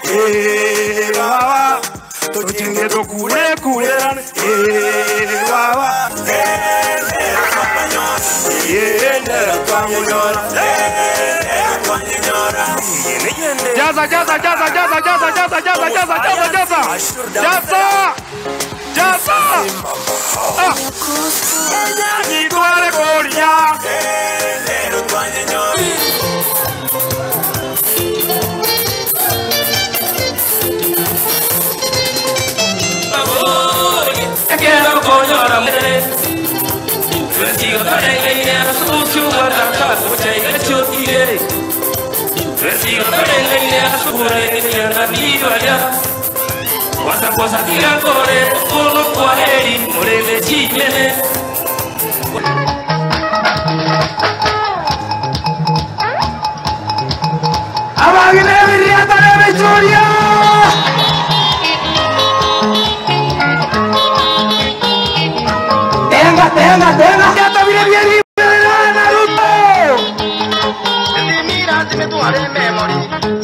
kuleran, baba. Tochenge to kuleran, baba. Cosa tira corre, uno cuareri, morele chimene. Abagine viriata de Victoria. Tenga, ya te viene bien libre de Naruto. Mira, dime tu área de memoria.